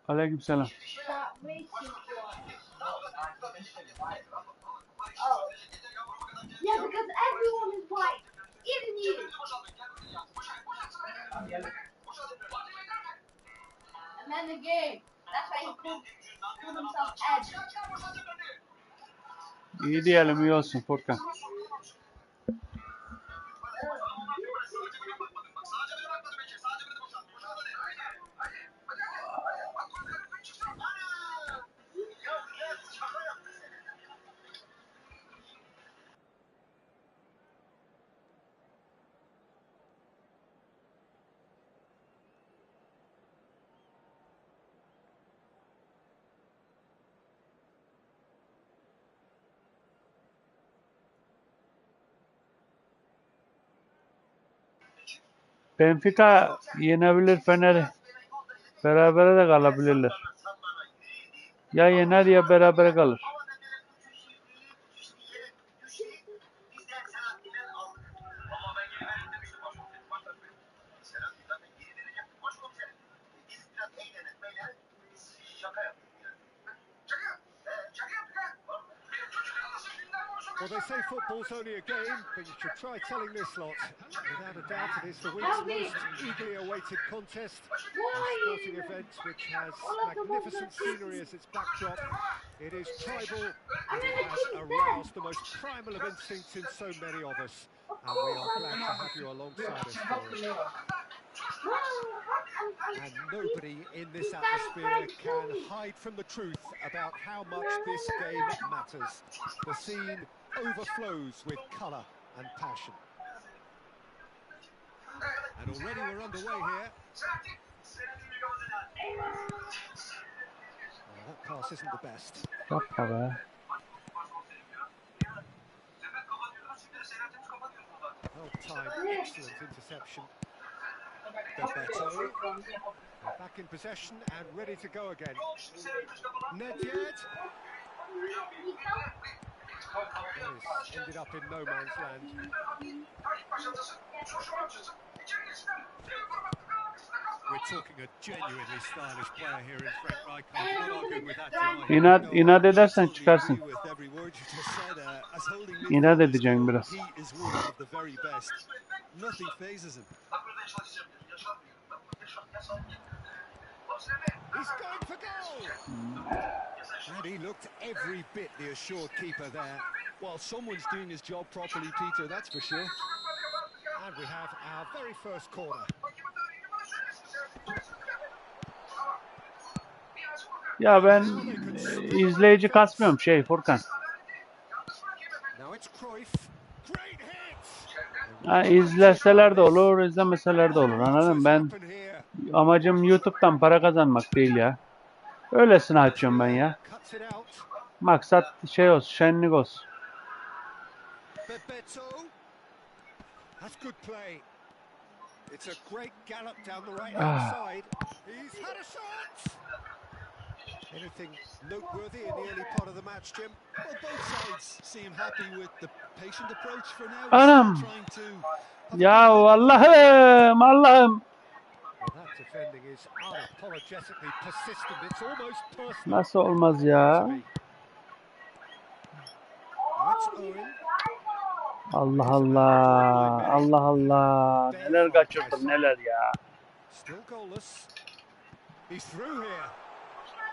Aleykümselam. Yeah, because everyone is white, even you. And then the game. That's why he called himself Ed. İyi diyelim, iyi olsun Furkan. Benfica yenebilir Fener'i. Berabere de kalabilirler. Ya yener ya berabere kalır. Well, they say football's only a game, but you should try telling this lot. Without a doubt, it is the week's most eagerly awaited contest. A sporting event which has magnificent scenery as its backdrop. It is tribal, and it has aroused the most primal of instincts in so many of us. And we are glad to have you alongside us for it. And nobody in this atmosphere can hide from the truth about how much this game matters. The scene overflows with colour and passion. And already we're underway here. Oh, that pass isn't the best. Yapma be. Well-timed, excellent interception. Bebeto. Back in possession and ready to go again. Nedved. Ended up in no man's land. We're talking a genuinely stylish player here in Frank Rijkaard. I'm not arguing with that tonight. İnat edersen çıkarsın. İnat edeceğim biraz. He is one of the very best. Nothing phases him. He's going for goal! And he looked every bit the assured keeper there. Well, someone's doing his job properly, Peter, that's for sure. And we have our very first corner. Ya ben izleyici kasmıyorum Furkan. Now it's Cruyff. Great hit! Ha, izleseler de olur, izlemeseler de olur. Anladın mı? Ben amacım YouTube'dan para kazanmak değil ya. Öylesine açıyorum ben ya. Maksat şey olsun, şenlik olsun. Bebeto. That's good play. It's a great gallop down the right hand side. He's had a shot. Anything noteworthy in the early part of the match, Jim? Well, both sides seem happy with the patient approach for now. Anam. Trying to Ya Allah'ım, Allah'ım. Well, that defending is unapologetically persistent. It's almost personal. Nasıl olmaz ya? Allah Allah, Allah Allah. Neler kaçırdım, neler ya. Still goalless. He's through here.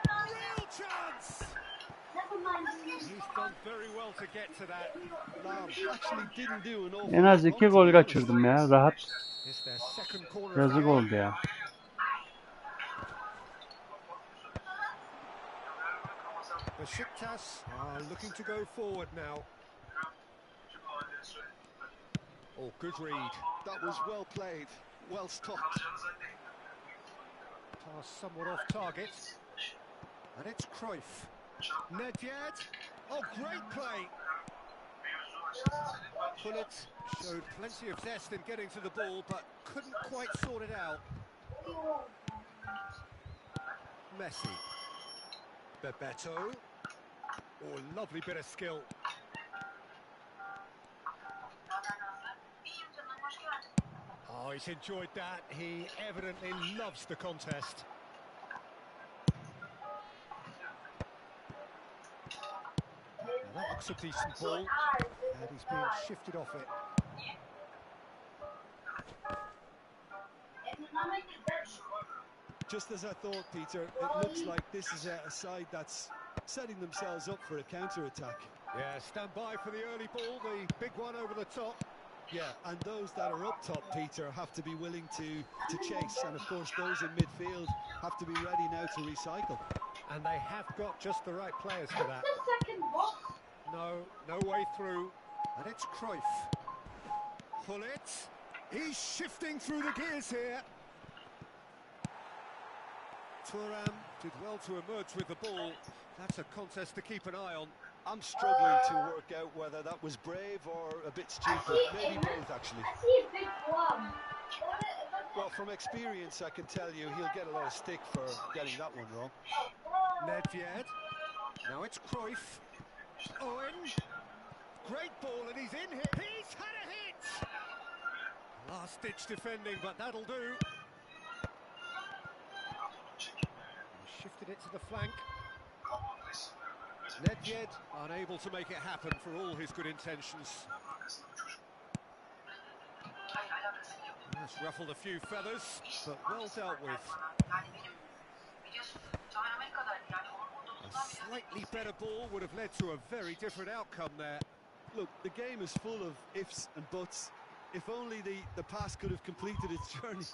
Real chance. He's done very well to get to that. actually didn't do an awful En az 2 gol kaçırdım ya, rahat. It's their second corner. Yazık oldu ya. Besiktas are looking to go forward now. Oh, good read. That was well played, well stopped. Pass somewhat off target. And it's Cruyff. Nedved. Oh, great play. Pullet showed plenty of zest in getting to the ball, but couldn't quite sort it out. Messi. Bebeto. Oh, lovely bit of skill. Oh, he's enjoyed that. He evidently loves the contest. That's a decent ball, and he's being shifted off it. Just as I thought, Peter, it looks like this is a side that's setting themselves up for a counter-attack. Yeah, stand by for the early ball, the big one over the top. Yeah, and those that are up top, Peter, have to be willing to chase, and of course those in midfield have to be ready now to recycle. And they have got just the right players for that. No way through. And it's Cruyff. Pull it. He's shifting through the gears here. Thuram did well to emerge with the ball. That's a contest to keep an eye on. I'm struggling to work out whether that was brave or a bit stupid. Maybe both, actually. I see a big one. Well, from experience, I can tell you he'll get a lot of stick for getting that one wrong. Nedved. Now it's Cruyff. Owen. Great ball, and he's in here. He's had a hit! Last-ditch defending, but that'll do. He shifted it to the flank. Nedved unable to make it happen for all his good intentions. That's ruffled a few feathers, but well dealt with. A slightly better ball would have led to a very different outcome there. Look, the game is full of ifs and buts. If only the pass could have completed its journey.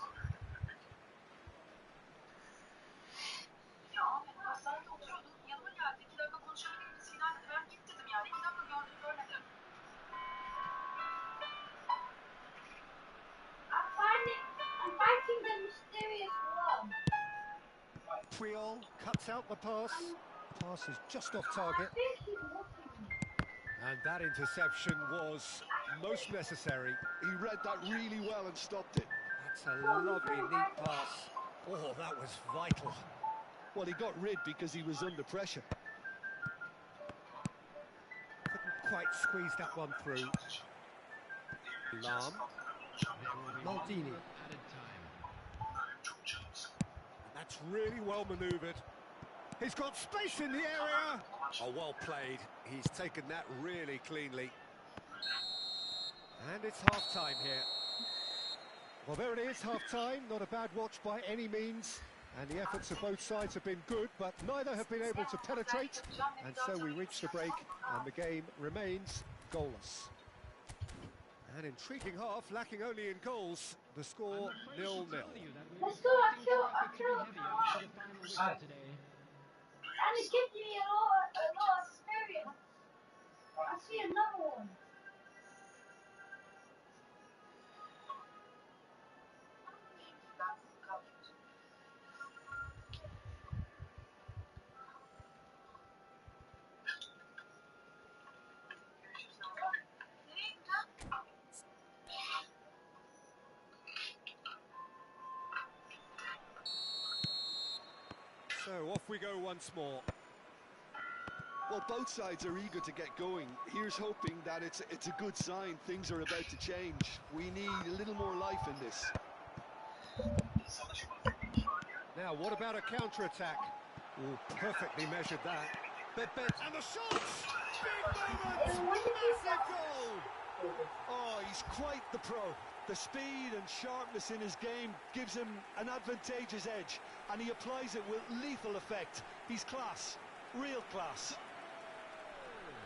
I'm fighting the mysterious one. Puyol cuts out the pass. Pass is just off target. I think he's looking. And that interception was most necessary. He read that really well and stopped it. That's a lovely, neat pass. Oh, that was vital. Well, he got rid because he was under pressure. Couldn't quite squeeze that one through. Lam. Maldini. That's really well manoeuvred. He's got space in the area. Oh, well played. He's taken that really cleanly. And it's half-time here. Well, there it is, half-time. Not a bad watch by any means. And the efforts of both sides have been good, but neither have been able to penetrate. And so we reach the break, and the game remains goalless. An intriguing half, lacking only in goals. The score 0-0. Let's go, I kill. And it gives me a lot of experience. I see another one. So off we go once more. Well, both sides are eager to get going. Here's hoping that it's a good sign. Things are about to change. We need a little more life in this. Now, what about a counter-attack? Oh, perfectly measured that. And the shots! Big moment! Massive goal! Oh, he's quite the pro. The speed and sharpness in his game gives him an advantageous edge, and he applies it with lethal effect. He's class, real class.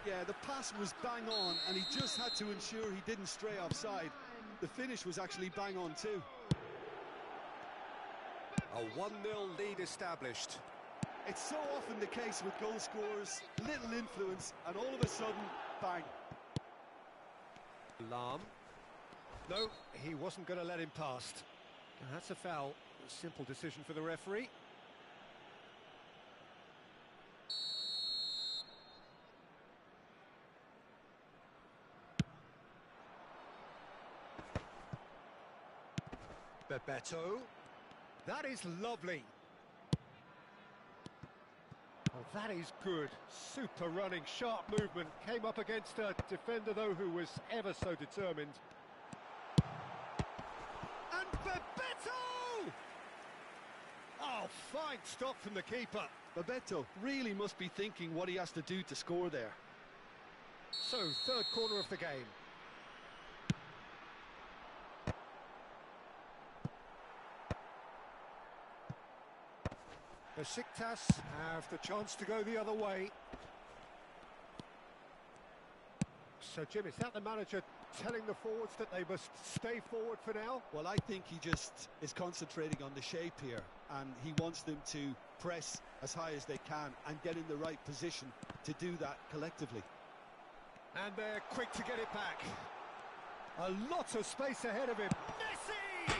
Yeah, the pass was bang on, and he just had to ensure he didn't stray offside. The finish was actually bang on too. A 1-0 lead established. It's so often the case with goal scorers, little influence, and all of a sudden, bang. Lam. No, he wasn't going to let him past. That's a foul. A simple decision for the referee. Bebeto. That is lovely. Oh, that is good. Super running, sharp movement. Came up against a defender, though, who was ever so determined. And Bebeto! Oh, fine stop from the keeper. Bebeto really must be thinking what he has to do to score there. So, third corner of the game. Besiktas have the chance to go the other way. So, Jim, is that the manager telling the forwards that they must stay forward for now? Well, I think he just is concentrating on the shape here, and he wants them to press as high as they can and get in the right position to do that collectively. And they're quick to get it back. A lot of space ahead of him. Messi!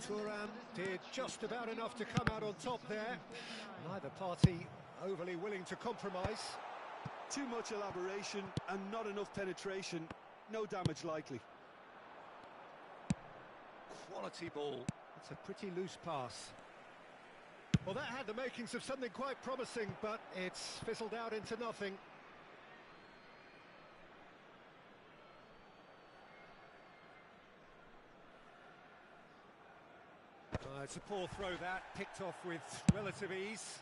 Thuram did just about enough to come out on top there. Neither party overly willing to compromise. Too much elaboration and not enough penetration. No damage likely. Quality ball. It's a pretty loose pass. Well, that had the makings of something quite promising, but it's fizzled out into nothing. It's a poor throw that, picked off with relative ease.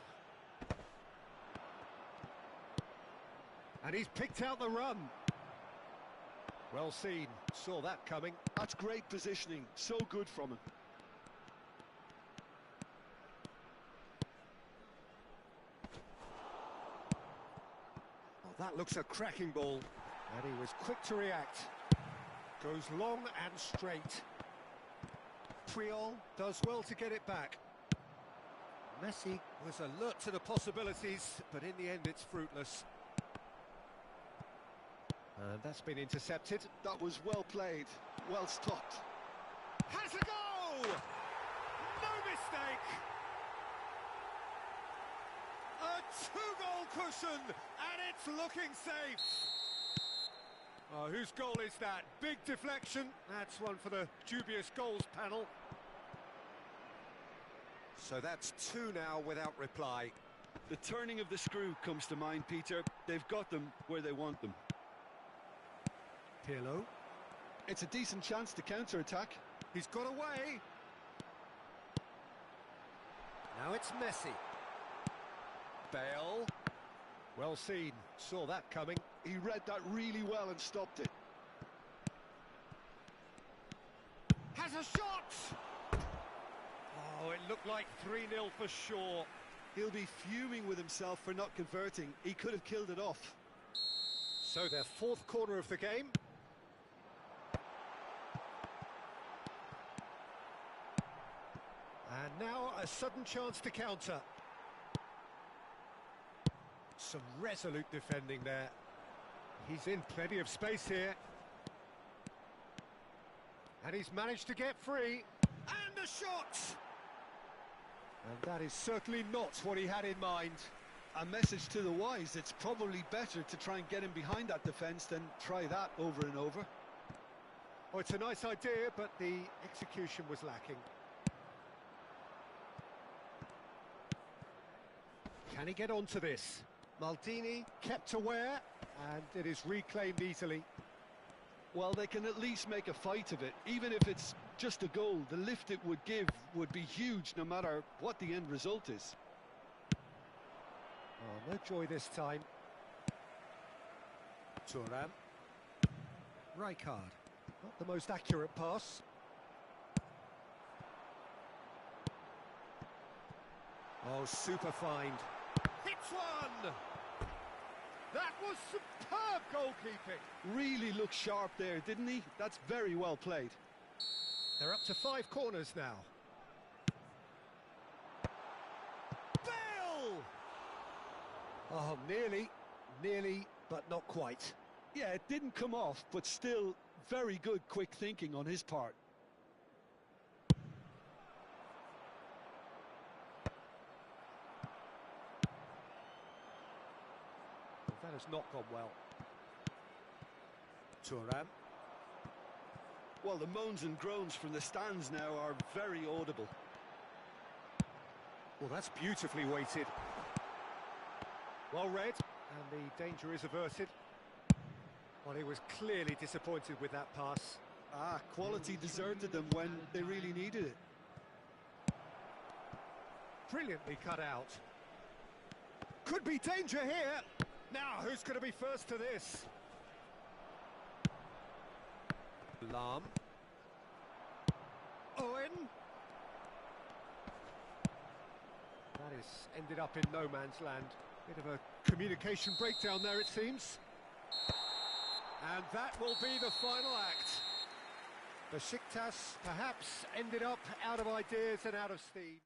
And he's picked out the run. Well seen, saw that coming. That's great positioning, so good from him. Oh, that looks a cracking ball. And he was quick to react. Goes long and straight. Puyol does well to get it back. Messi was alert to the possibilities, but in the end it's fruitless. And that's been intercepted. That was well played, well stopped. Has a go! No mistake! A two-goal cushion, and it's looking safe. Oh, whose goal is that? Big deflection. That's one for the dubious goals panel. So that's two now without reply. The turning of the screw comes to mind, Peter. They've got them where they want them. Pirlo. It's a decent chance to counter-attack. He's got away. Now it's Messi. Bale. Well seen. Saw that coming. He read that really well and stopped it. Has a shot! Oh, it looked like 3-0 for sure. He'll be fuming with himself for not converting. He could have killed it off. So their fourth corner of the game. And now a sudden chance to counter. Some resolute defending there. He's in plenty of space here. And he's managed to get free. And a shot! And that is certainly not what he had in mind. A message to the wise, it's probably better to try and get him behind that defence than try that over and over. Oh, it's a nice idea, but the execution was lacking. Can he get onto this? Maldini kept aware, and it is reclaimed easily. Well, they can at least make a fight of it. Even if it's just a goal, the lift it would give would be huge no matter what the end result is. Oh, no joy this time. Thuram. Rijkaard. Not the most accurate pass. Oh, super find. Hits one! That was superb goalkeeping. Really looked sharp there, didn't he? That's very well played. They're up to 5 corners now. Bale! Oh, nearly, but not quite. Yeah, it didn't come off, but still very good quick thinking on his part. That has not gone well. Thuram. Well, the moans and groans from the stands now are very audible. Well, that's beautifully weighted. Well read, and the danger is averted. Well, he was clearly disappointed with that pass. Quality deserted them when they really needed it. Brilliantly cut out. Could be danger here. Now, who's going to be first to this? Lam. Owen. That is ended up in no man's land. Bit of a communication breakdown there, it seems. And that will be the final act. Besiktas perhaps ended up out of ideas and out of steam.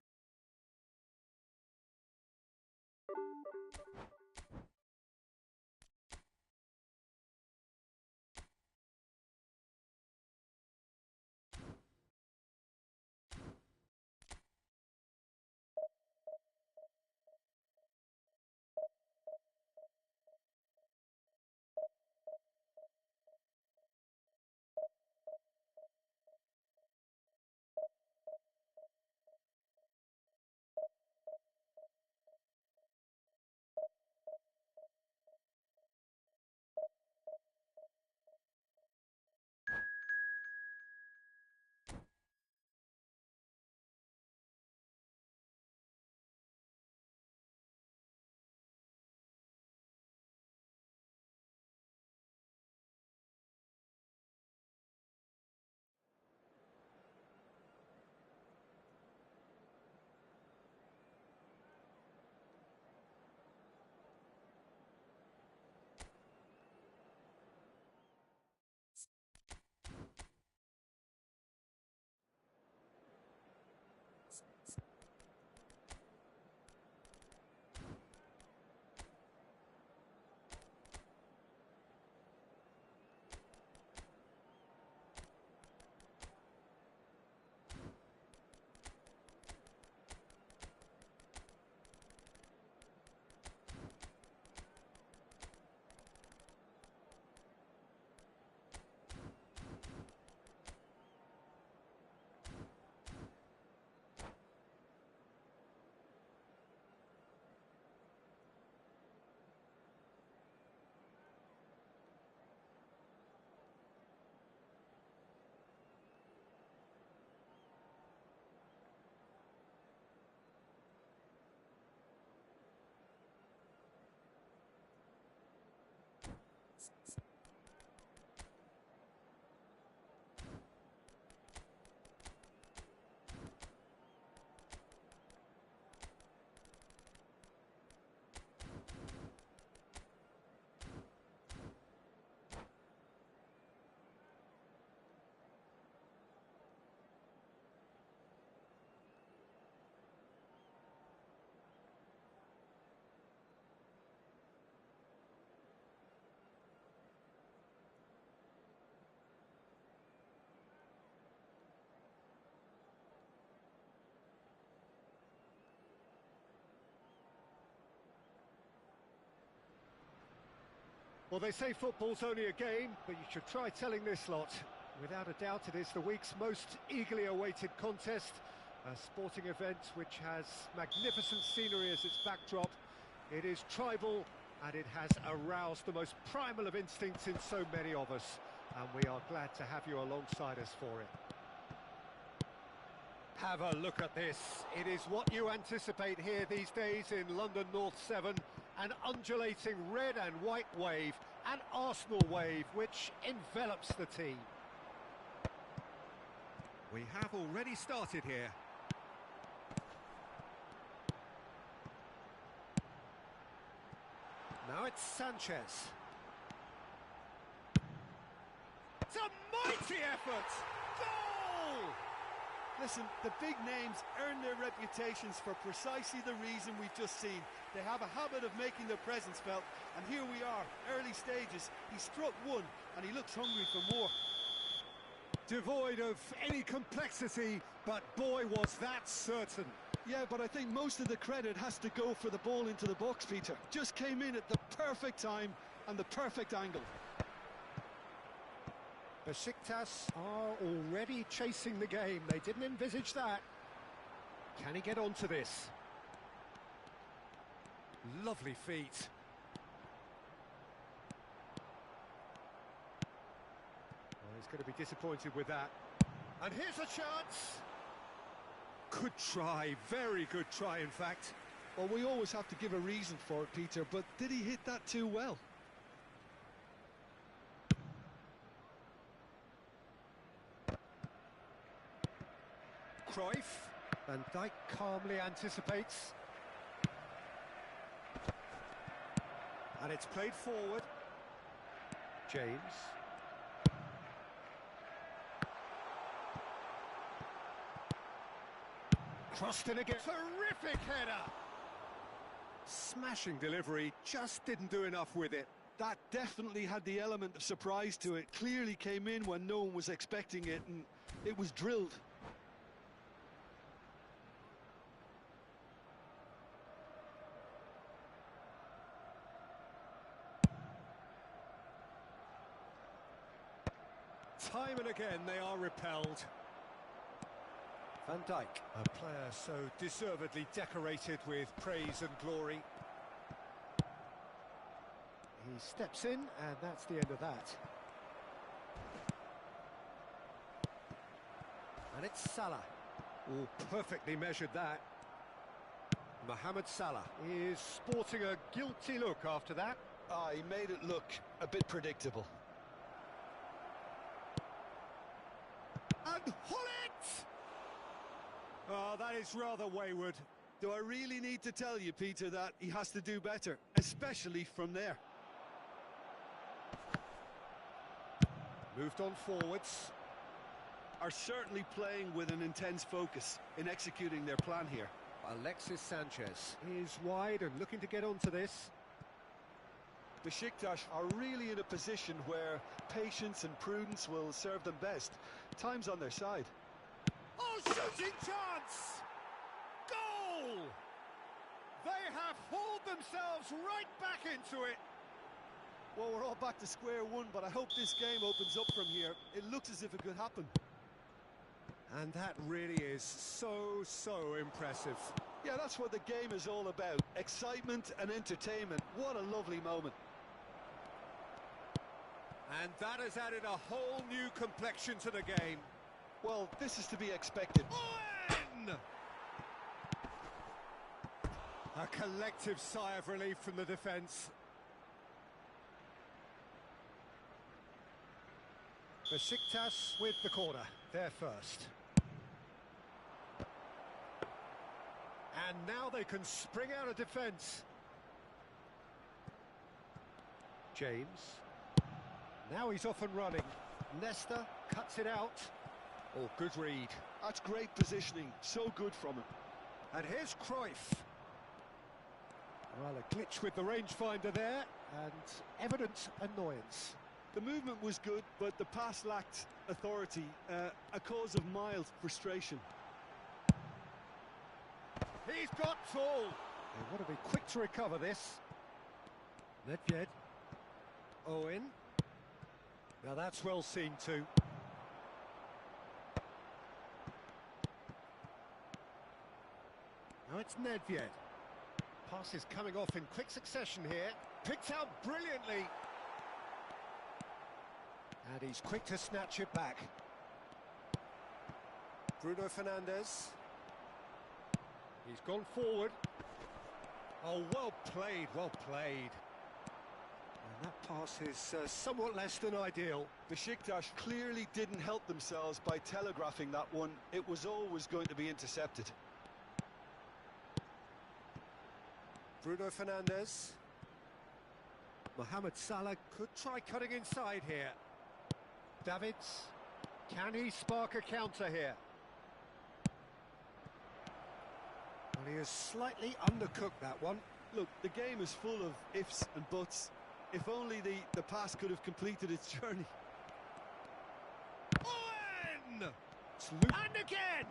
Well, they say football's only a game, but you should try telling this lot. Without a doubt, it is the week's most eagerly awaited contest. A sporting event which has magnificent scenery as its backdrop. It is tribal, and it has aroused the most primal of instincts in so many of us. And we are glad to have you alongside us for it. Have a look at this. It is what you anticipate here these days in London North 7. An undulating red and white wave, an Arsenal wave which envelops the team. We have already started here. Now it's Sanchez. It's a mighty effort! Goal! Listen, the big names earn their reputations for precisely the reason we've just seen. They have a habit of making their presence felt, and here we are, early stages. He struck one, and he looks hungry for more. Devoid of any complexity, but boy was that certain. Yeah, but I think most of the credit has to go for the ball into the box, Peter. Just came in at the perfect time and the perfect angle. Besiktas are already chasing the game. They didn't envisage that. Can he get onto this? Lovely feet. Well, he's going to be disappointed with that. And here's a chance. Good try, very good try, in fact. Well, we always have to give a reason for it, Peter, but did he hit that too well? Cruyff. Van Dijk calmly anticipates. And it's played forward. James. Crossed in again. Terrific header! Smashing delivery, just didn't do enough with it. That definitely had the element of surprise to it. Clearly came in when no one was expecting it, and it was drilled. Time and again they are repelled. Van Dijk, a player so deservedly decorated with praise and glory. He steps in, and that's the end of that. And it's Salah. Oh, perfectly measured that. Mohamed Salah is sporting a guilty look after that. Ah, he made it look a bit predictable. And Hullet! Oh, that is rather wayward. Do I really need to tell you, Peter, that he has to do better, especially from there? Moved on forwards. Are certainly playing with an intense focus in executing their plan here. Alexis Sanchez is wide and looking to get onto this. Besiktas are really in a position where patience and prudence will serve them best. Time's on their side. Oh, shooting chance! Goal! They have hauled themselves right back into it. Well, we're all back to square one, but I hope this game opens up from here. It looks as if it could happen. And that really is so impressive. Yeah, that's what the game is all about. Excitement and entertainment. What a lovely moment. And that has added a whole new complexion to the game. Well, this is to be expected. Owen! A collective sigh of relief from the defence. Besiktas with the corner, they're first. And now they can spring out of defence. James. Now he's off and running. Nesta cuts it out. Oh, good read. That's great positioning. So good from him. And here's Cruyff. Well, a glitch with the rangefinder there, and evident annoyance. The movement was good, but the pass lacked authority, a cause of mild frustration. He's got tall. They want to be quick to recover this. Nedved. Owen. Now that's well seen too. Now it's Nedved. Pass is coming off in quick succession here. Picked out brilliantly. And he's quick to snatch it back. Bruno Fernandes. He's gone forward. Oh, well played, well played. And that pass is somewhat less than ideal. Besiktas clearly didn't help themselves by telegraphing that one. It was always going to be intercepted. Bruno Fernandes. Mohamed Salah could try cutting inside here. Davids. Can he spark a counter here? Well, he has slightly undercooked that one. Look, the game is full of ifs and buts. If only the pass could have completed its journey. Owen! And again!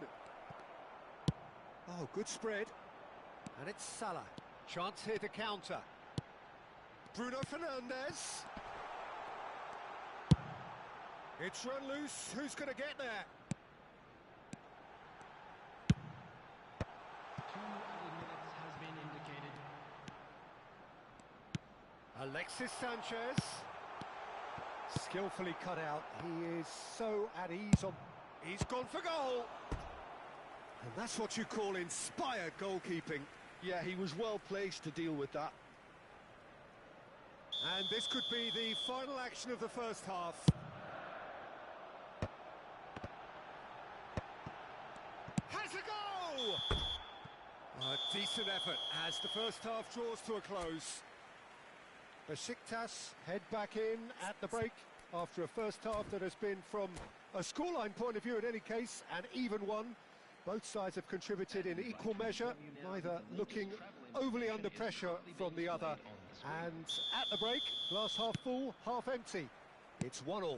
Oh, good spread. And it's Salah. Chance here to counter. Bruno Fernandes. It's run loose. Who's going to get there? 2 added minutes has been indicated. Alexis Sanchez. Skillfully cut out. He is so at ease on... He's gone for goal! And that's what you call inspired goalkeeping. Yeah, he was well placed to deal with that. And this could be the final action of the first half. Has a goal! A decent effort as the first half draws to a close. Besiktas head back in at the break after a first half that has been, from a scoreline point of view in any case, an even one. Both sides have contributed in equal measure, neither looking overly under pressure from the other. And at the break, glass half full, half empty. It's 1-1.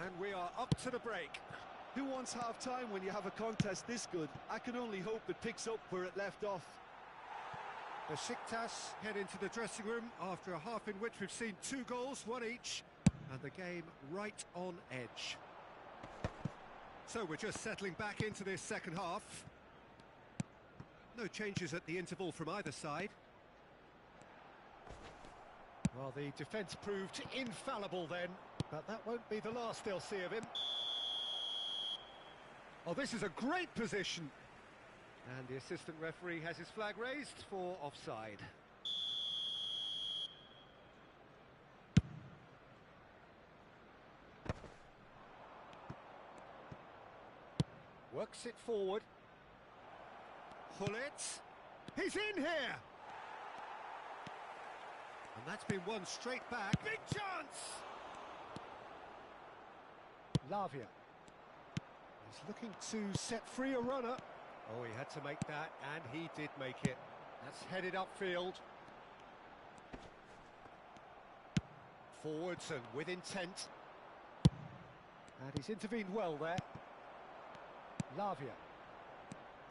And we are up to the break. Who wants half-time when you have a contest this good? I can only hope it picks up where it left off. Besiktas head into the dressing room after a half in which we've seen 2 goals, 1 each, and the game right on edge. So we're just settling back into this second half. No changes at the interval from either side. Well, the defence proved infallible then, but that won't be the last they'll see of him. Oh, this is a great position. And the assistant referee has his flag raised for offside. Works it forward. Hullet. He's in here! And that's been won straight back. Big chance! Lavia. He's looking to set free a runner. Oh, he had to make that, and he did make it. That's headed upfield. Forwards and with intent. And he's intervened well there. Lavia.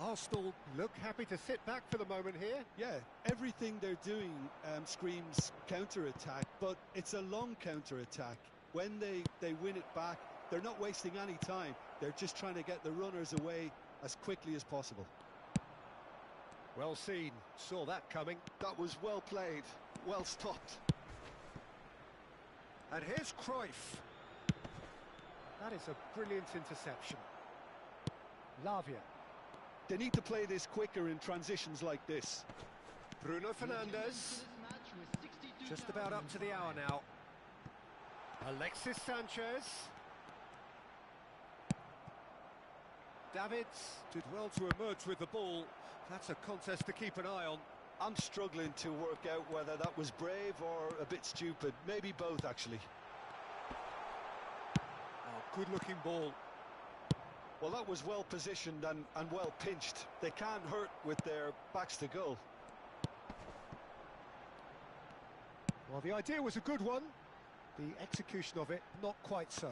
Arsenal look happy to sit back for the moment here. Yeah, everything they're doing screams counter-attack, but it's a long counter-attack. When they win it back, they're not wasting any time. They're just trying to get the runners away as quickly as possible. Well seen. Saw that coming. That was well played, well stopped. And here's Cruyff. That is a brilliant interception. Lavia. They need to play this quicker in transitions like this. Bruno Fernandes. Just about up to the hour now. Alexis Sanchez. Davids did well to emerge with the ball. That's a contest to keep an eye on. I'm struggling to work out whether that was brave or a bit stupid. Maybe both, actually. Oh, good-looking ball. Well, that was well positioned and well pinched. They can't hurt with their backs to goal. Well, the idea was a good one. The execution of it, not quite so.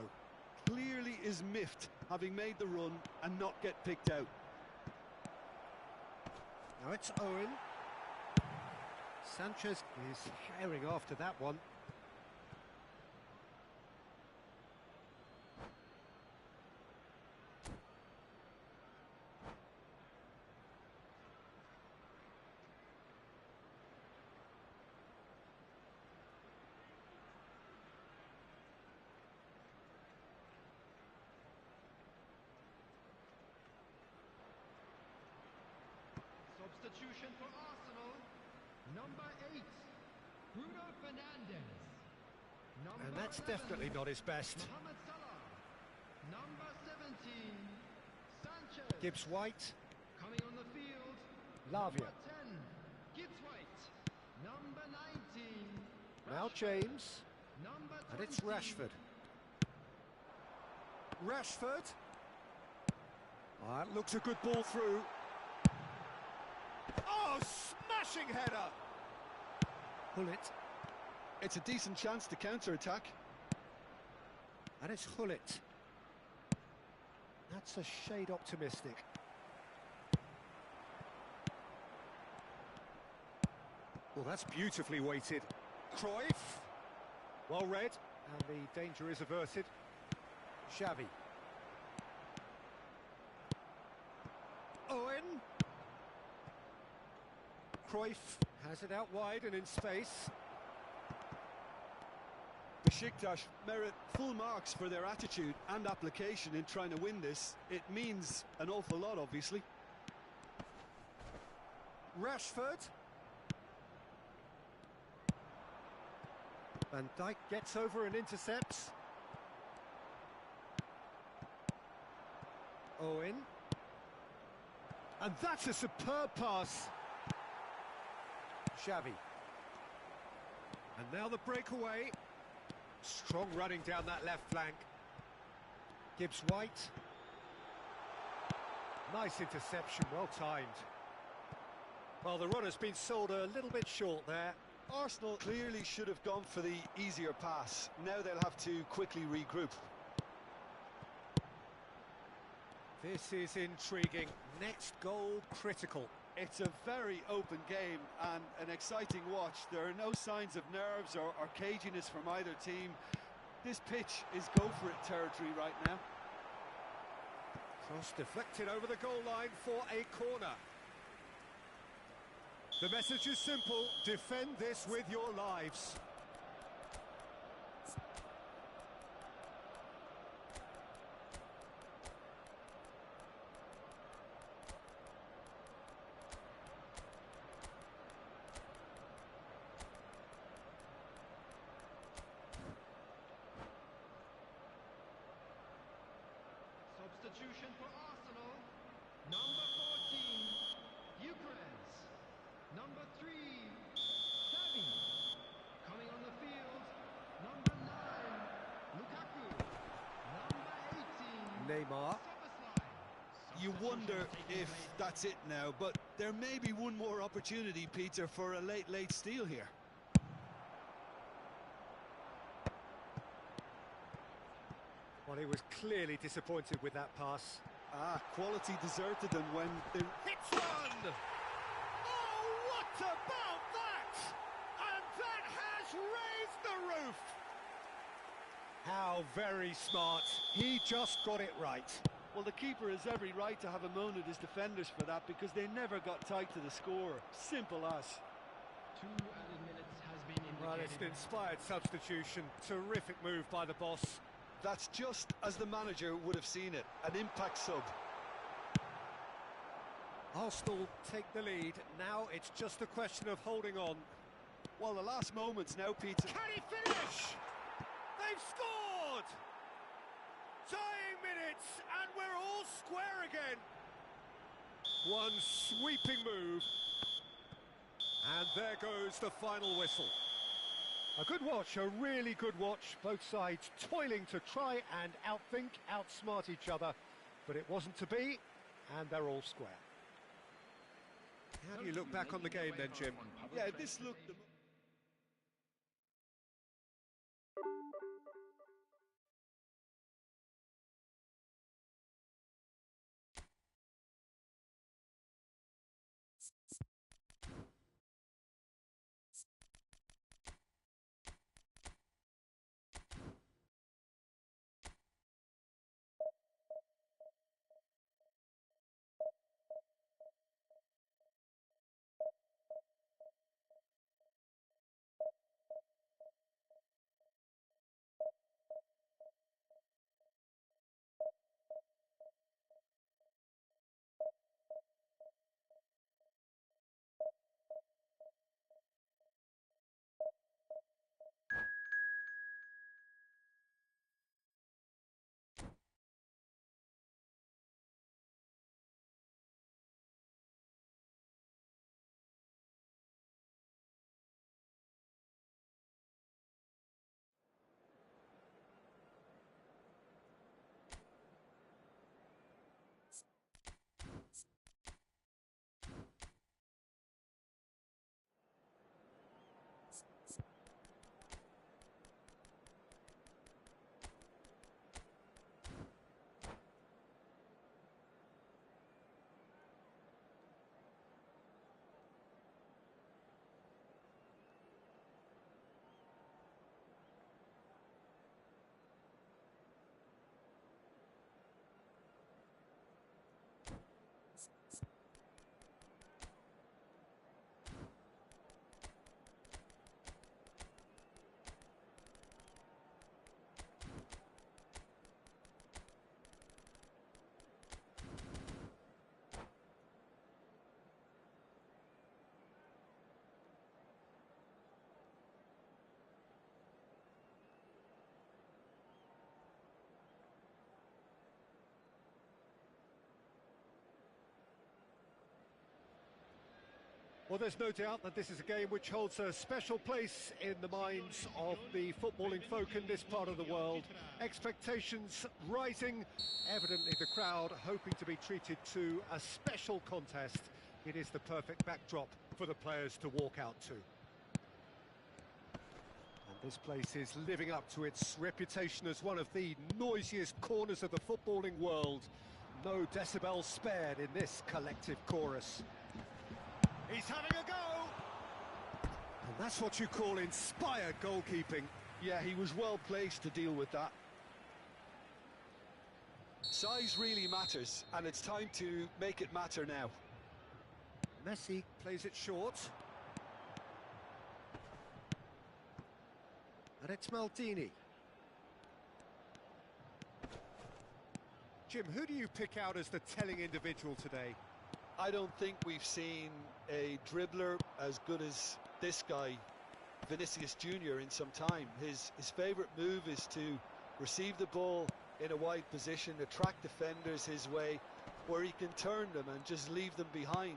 Clearly is miffed, having made the run and not get picked out. Now it's Owen. Sanchez is herring after that one. Substitution for Arsenal, number 8, Bruno Fernandes. And that's definitely not his best. Mohamed Salah, number 17, Sanchez. Gibbs White. Coming on the field, Lavia. number 10, Gibbs White, number 19, Now James. number 20, And it's Rashford. Rashford. Oh, that looks a good ball through. Oh, smashing header! Hullet. It's a decent chance to counter-attack. And it's Hullet. That's a shade optimistic. Well, that's beautifully weighted. Cruyff. Well read. And the danger is averted. Xavi. Owen. Cruyff has it out wide and in space. Besiktas merit full marks for their attitude and application in trying to win this. It means an awful lot, obviously. Rashford. Van Dijk gets over and intercepts. Owen. And that's a superb pass. Xavi. And now the breakaway. Strong running down that left flank. Gibbs White. Nice interception, well timed. Well, the run has been sold a little bit short there. Arsenal clearly should have gone for the easier pass. Now they'll have to quickly regroup. This is intriguing. Next goal critical. It's a very open game and an exciting watch. There are no signs of nerves or caginess from either team. This pitch is go-for-it territory right now. Cross deflected over the goal line for a corner. The message is simple: defend this with your lives. Substitution for Arsenal. Number 14, Eucharist. Number 3, Xavi. Coming on the field, number 9, Lukaku. Number 18, Neymar. Szoboszlai. You wonder Substitution if taking place. that's it now, but there may be one more opportunity, Peter, for a late steal here. Well, he was clearly disappointed with that pass. Quality deserted them when they... Hits one! Oh, what about that? And that has raised the roof! How very smart. He just got it right. Well, the keeper has every right to have a moan at his defenders for that because they never got tight to the score. Simple as. 2 added minutes has been Well, it's an indicated. inspired substitution. Terrific move by the boss. That's just as the manager would have seen it. An impact sub. Arsenal take the lead. Now it's just a question of holding on. Well, the last moments now, Peter. Can he finish? They've scored! Tying minutes, and we're all square again. One sweeping move. And there goes the final whistle. A good watch, a really good watch. Both sides toiling to try and outthink, outsmart each other. But it wasn't to be, and they're all square. How do you look back on the game then, Jim? Yeah, this looked... Well, there's no doubt that this is a game which holds a special place in the minds of the footballing folk in this part of the world. Expectations rising, evidently the crowd hoping to be treated to a special contest. It is the perfect backdrop for the players to walk out to. And this place is living up to its reputation as one of the noisiest corners of the footballing world. No decibels spared in this collective chorus. He's having a go! And that's what you call inspired goalkeeping. Yeah, he was well placed to deal with that. Size really matters, and it's time to make it matter now. Messi plays it short. And it's Maldini. Jim, who do you pick out as the telling individual today? I don't think we've seen a dribbler as good as this guy, Vinicius Jr., in some time. His favourite move is to receive the ball in a wide position, attract defenders his way, where he can turn them and just leave them behind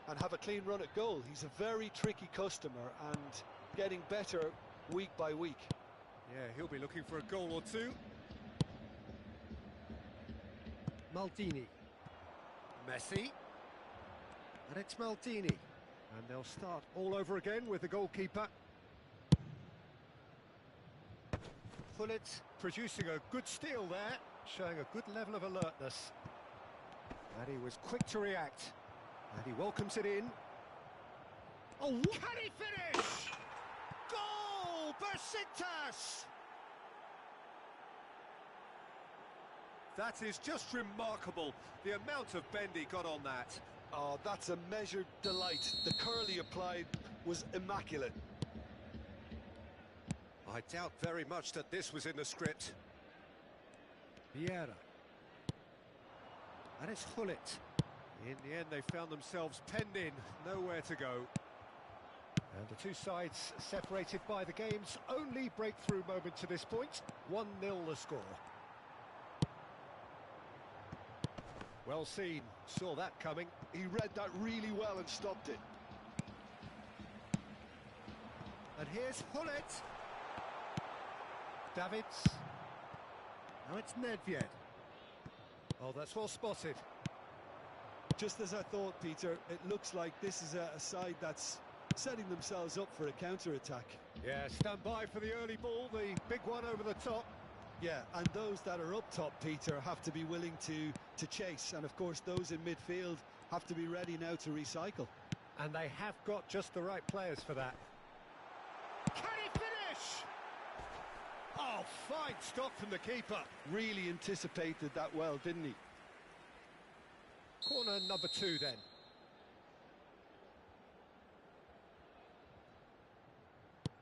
and have a clean run at goal. He's a very tricky customer and getting better week by week. Yeah, he'll be looking for a goal or two. Maldini. Messi. And it's Maldini. And they'll start all over again with the goalkeeper. Pullet producing a good steal there, showing a good level of alertness. And he was quick to react. And he welcomes it in. Oh, can he finish? Goal! Besiktas! That is just remarkable, the amount of bend he got on that. Oh, that's a measured delight. The curl he applied was immaculate. I doubt very much that this was in the script. Vieira. And it's Hullet. In the end, they found themselves penned in, nowhere to go. And the two sides separated by the game's only breakthrough moment to this point. 1-0 the score. Well seen, saw that coming. He read that really well and stopped it. And here's Hullet. Davids. Now it's Nedved. Oh, that's well spotted. Just as I thought, Peter, it looks like this is a side that's setting themselves up for a counter-attack. Yeah, stand by for the early ball, the big one over the top. Yeah, and those that are up top, Peter, have to be willing to chase. And, of course, those in midfield have to be ready now to recycle. And they have got just the right players for that. Can he finish? Oh, fine stop from the keeper. Really anticipated that well, didn't he? Corner number 2 then.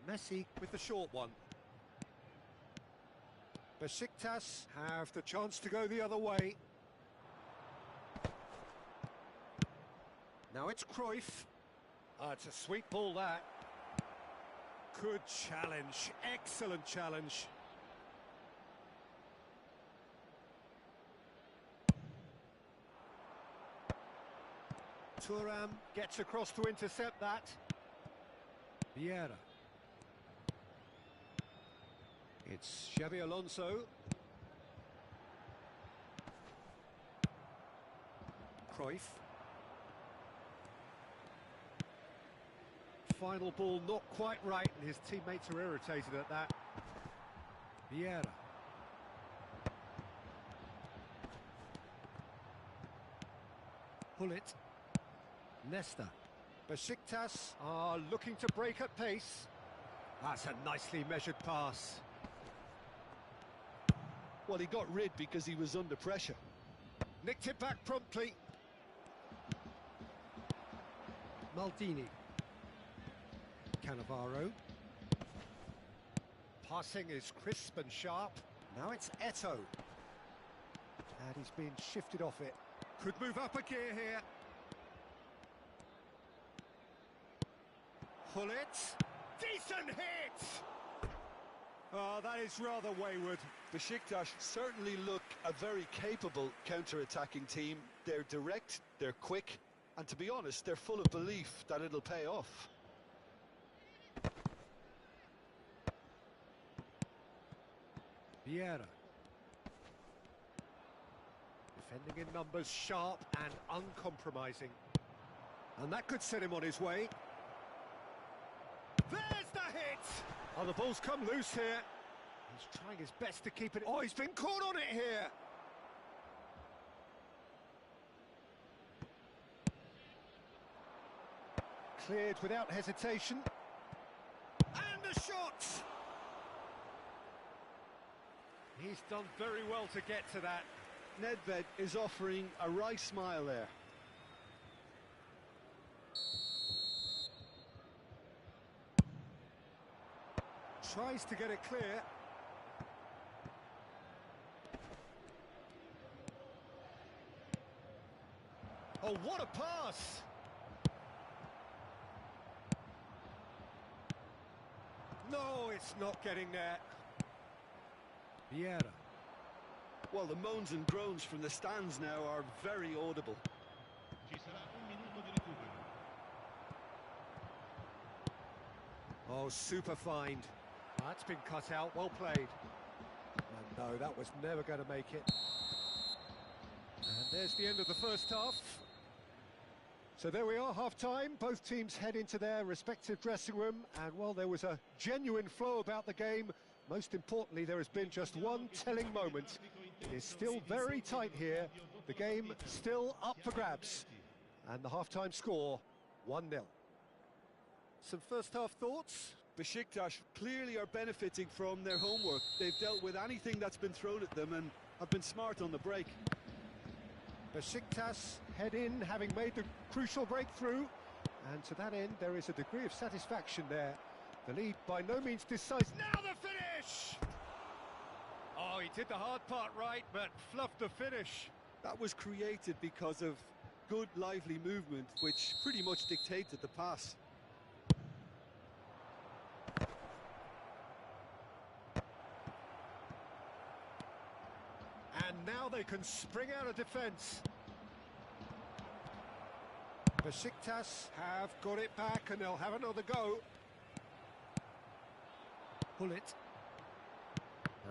Messi with the short one. Besiktas have the chance to go the other way. Now it's Cruyff. It's a sweet ball, that. Good challenge, excellent challenge. Thuram gets across to intercept that. Vieira. It's Xabi Alonso. Cruyff. Final ball not quite right, and his teammates are irritated at that. Vieira. Hullet. Nesta. Besiktas are looking to break at pace. That's a nicely measured pass. Well, he got rid because he was under pressure. Nicked it back promptly. Maldini. Cannavaro. Passing is crisp and sharp. Now it's Eto'o. And he's been shifted off it. Could move up a gear here. Hullet. Decent hit! Oh, that is rather wayward. Besiktas certainly look a very capable counter-attacking team. They're direct, they're quick, And to be honest, they're full of belief that it'll pay off. Vieira. Defending in numbers, sharp and uncompromising. And that could set him on his way. There's the hit! Oh, the ball's come loose here. He's trying his best to keep it. Oh, he's been caught on it here. Cleared without hesitation. And the shot! He's done very well to get to that. Nedved is offering a wry smile there. Tries to get it clear. Oh, what a pass! No, it's not getting there. Vieira. Well, the moans and groans from the stands now are very audible. Ci sarà un minuto di recupero. Oh, super find. That's been cut out, well played. And no, that was never going to make it. And there's the end of the first half. So there we are, half-time. Both teams head into their respective dressing room. And while there was a genuine flow about the game, most importantly, there has been just one telling moment. It's still very tight here. The game still up for grabs. And the half-time score, 1-0. Some first-half thoughts? Besiktas clearly are benefiting from their homework. They've dealt with anything that's been thrown at them and have been smart on the break. Besiktas head in, having made the crucial breakthrough. And to that end, there is a degree of satisfaction there. The lead by no means decisive. Now the finish! Oh, he did the hard part right, but fluffed the finish. That was created because of good, lively movement, which pretty much dictated the pass. And now they can spring out of defence. Besiktas have got it back and they'll have another go. Pull it.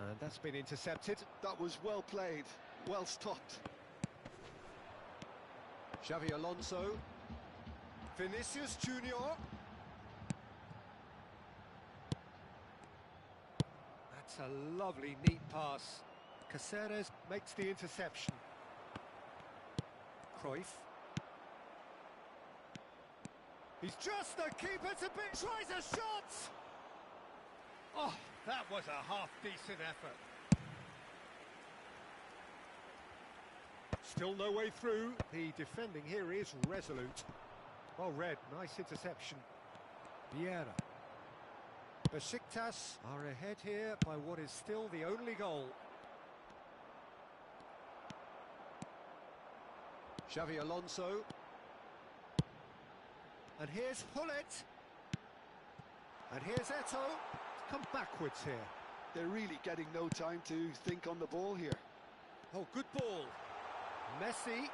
And that's been intercepted. That was well played, well stopped. Xavi Alonso. Vinicius Junior. That's a lovely, neat pass. Caceres makes the interception. Cruyff. He's just the keeper to beat. Tries a shot! Oh, that was a half-decent effort. Still no way through. The defending here is resolute. Well read, nice interception. Vieira. Besiktas are ahead here by what is still the only goal. Xavi Alonso. And here's Hullet. And here's Eto'o. Come backwards here. They're really getting no time to think on the ball here. Oh, good ball. Messi.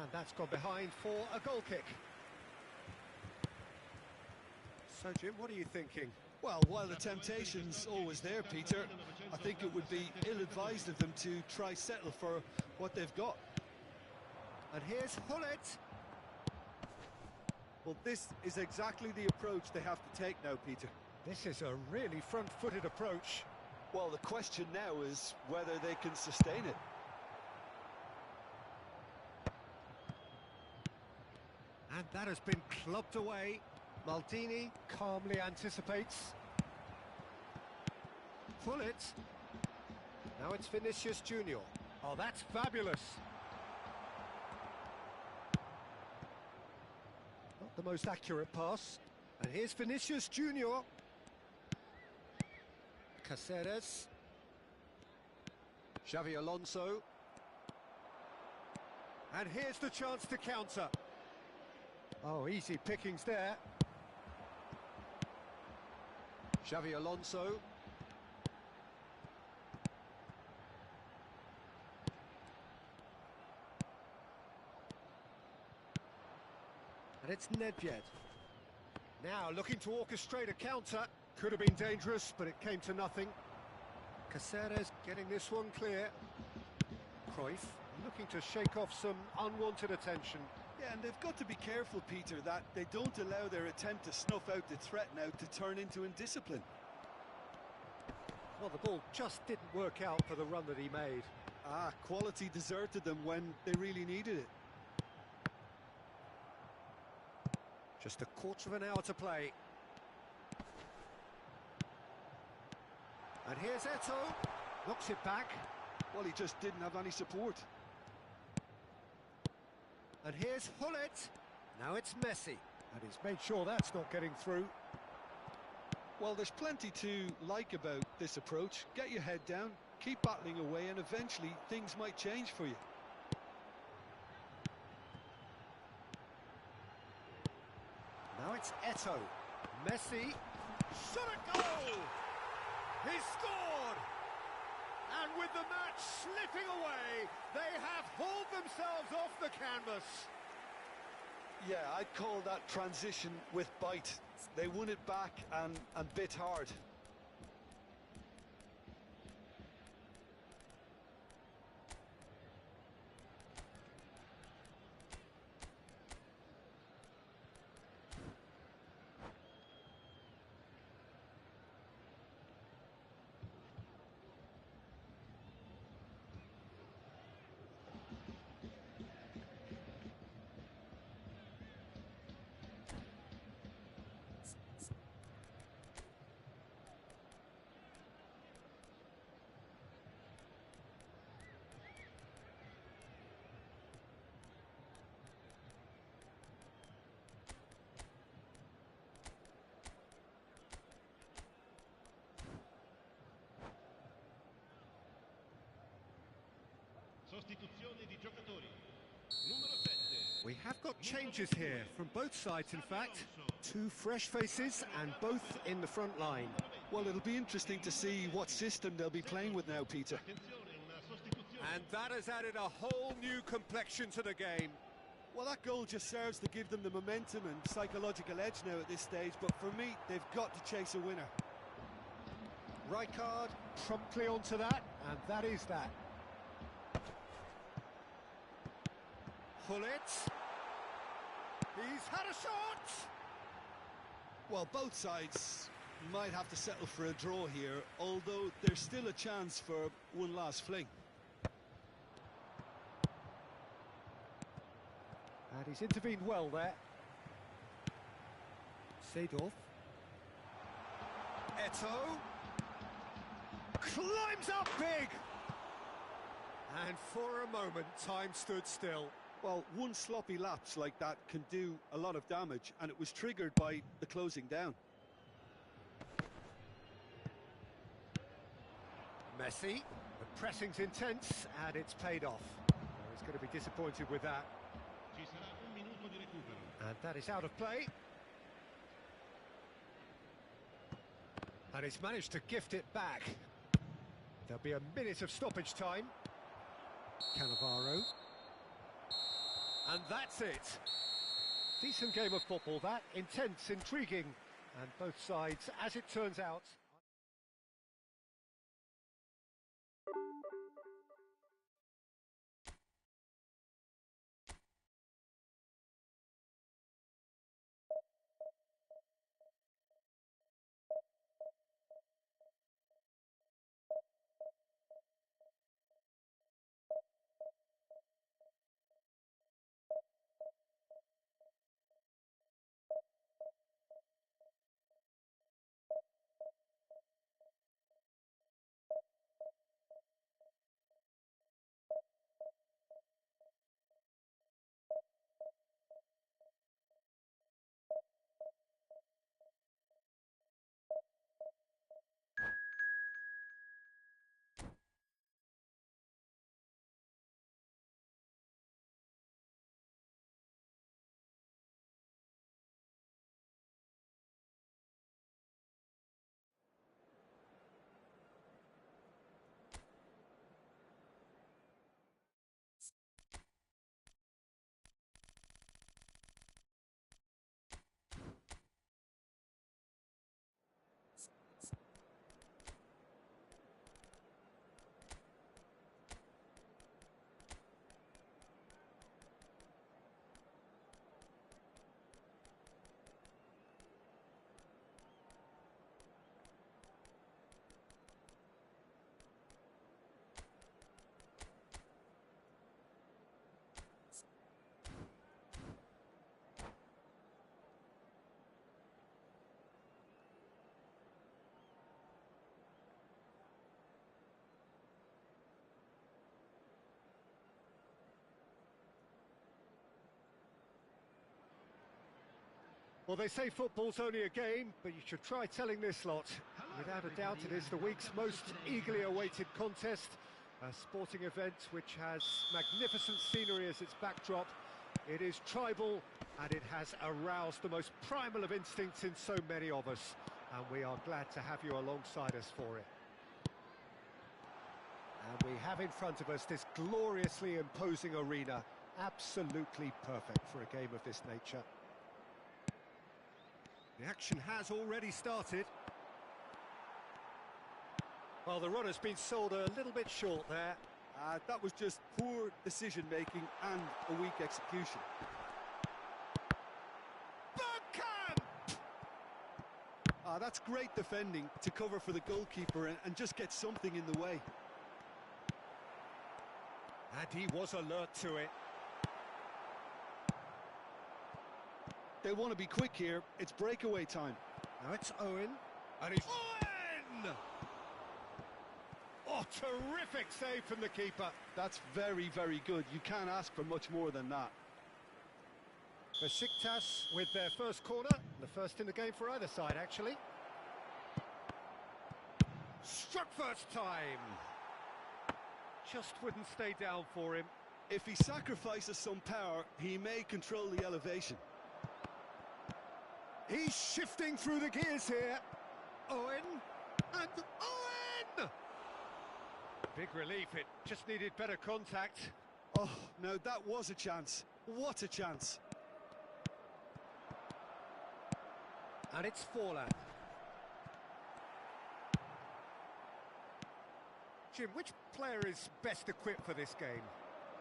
And that's gone behind for a goal kick. So, Jim, what are you thinking? Well, while the temptation's always there, Peter, I think it would be ill-advised of them to try settle for what they've got. And here's Hullet. Well, this is exactly the approach they have to take now, Peter. This is a really front-footed approach. Well, the question now is whether they can sustain it. And that has been clubbed away. Maldini calmly anticipates. Pull it. Now it's Vinicius Junior. Oh, that's fabulous. Not the most accurate pass. And here's Vinicius Junior. Caceres. Xavi Alonso. And here's the chance to counter. Oh, easy pickings there. Xavi Alonso. And it's Nedved. Now looking to orchestrate a counter. Could have been dangerous, but it came to nothing. Caceres getting this one clear. Cruyff looking to shake off some unwanted attention. Yeah, and they've got to be careful, Peter, that they don't allow their attempt to snuff out the threat now to turn into indiscipline. Well, the ball just didn't work out for the run that he made. Quality deserted them when they really needed it. Just a quarter of an hour to play. And here's Eto. Knocks it back. Well, he just didn't have any support. And here's Hullet. Now it's Messi. And he's made sure that's not getting through. Well, there's plenty to like about this approach. Get your head down, keep battling away, and eventually things might change for you. Now it's Eto. Messi. Shot a goal! He's scored! And with the match slipping away, they have hauled themselves off the canvas. Yeah, I'd call that transition with bite. They won it back and bit hard. Sostituzione di giocatori. Numero 7. We have got changes here, from both sides in fact. Two fresh faces and both in the front line. Well, it'll be interesting to see what system they'll be playing with now, Peter. Attenzione, una sostituzione. And that has added a whole new complexion to the game. Well, that goal just serves to give them the momentum and psychological edge now at this stage, but for me, they've got to chase a winner. Rijkaard promptly onto that, and that is that. Hullet. He's had a shot! Well, both sides might have to settle for a draw here, although there's still a chance for one last fling. And he's intervened well there. Seedorf. Eto. Climbs up big! And for a moment, time stood still. Well, one sloppy lapse like that can do a lot of damage, and it was triggered by the closing down. Messi. The pressing's intense, and it's paid off. He's going to be disappointed with that. Ci sarà un minuto di recupero. And that is out of play. And he's managed to gift it back. There'll be a minute of stoppage time. Cannavaro. And that's it. Decent game of football, that. Intense, intriguing. And both sides, as it turns out, Well, they say football's only a game, but you should try telling this lot. Without a doubt, it is the week's most eagerly awaited contest. A sporting event which has magnificent scenery as its backdrop. It is tribal, and it has aroused the most primal of instincts in so many of us. And we are glad to have you alongside us for it. And we have in front of us this gloriously imposing arena. Absolutely perfect for a game of this nature. The action has already started. Well, the run has been sold a little bit short there. That was just poor decision-making and a weak execution. That's great defending to cover for the goalkeeper and just get something in the way. And he was alert to it. They want to be quick here. It's breakaway time. Now it's Owen. And he's... Owen! Oh, terrific save from the keeper. That's very, very good. You can't ask for much more than that. Besiktas with their first corner. The first in the game for either side, actually. Struck first time. Just wouldn't stay down for him. If he sacrifices some power, he may control the elevation. He's shifting through the gears here. Owen. And Owen! Big relief. It just needed better contact. Oh, no, that was a chance. What a chance. And it's Forlan. Jim, which player is best equipped for this game?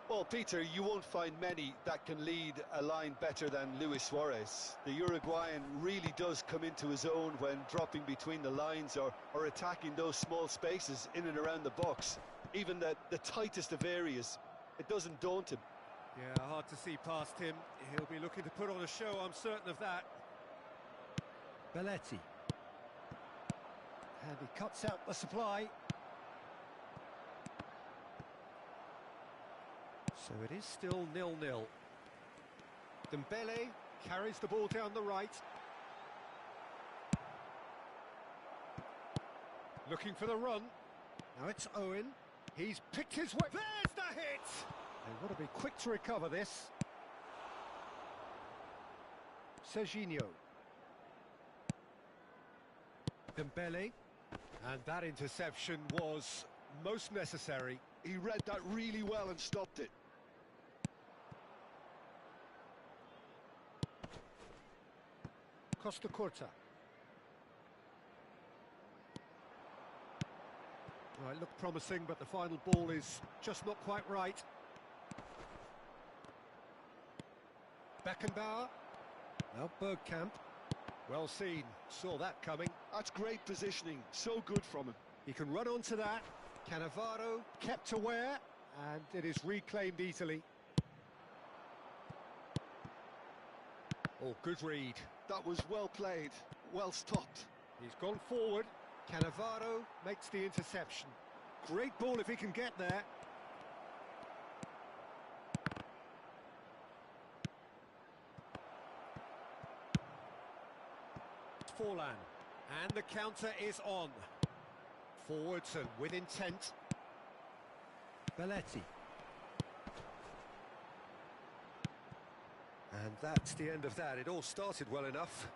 Well, Peter, you won't find many that can lead a line better than Luis Suarez. The Uruguayan really does come into his own when dropping between the lines or attacking those small spaces in and around the box. Even the tightest of areas, it doesn't daunt him. Yeah, hard to see past him. He'll be looking to put on a show, I'm certain of that. Belletti. And he cuts out the supply. So it is still 0-0. Dembele carries the ball down the right. Looking for the run. Now it's Owen. He's picked his way. There's the hit! They want to be quick to recover this. Serginho. Dembele. And that interception was most necessary. He read that really well and stopped it. Costa Curta. Well, it looked promising, but the final ball is just not quite right. Beckenbauer. Now Bergkamp. Well seen. Saw that coming. That's great positioning. So good from him. He can run onto that. Cannavaro kept aware, and it is reclaimed easily. Oh, good read. That was well played, well stopped. He's gone forward. Cannavaro makes the interception. Great ball if he can get there. Forlan. And the counter is on. Forwards and with intent. Belletti. And that's the end of that. It all started well enough.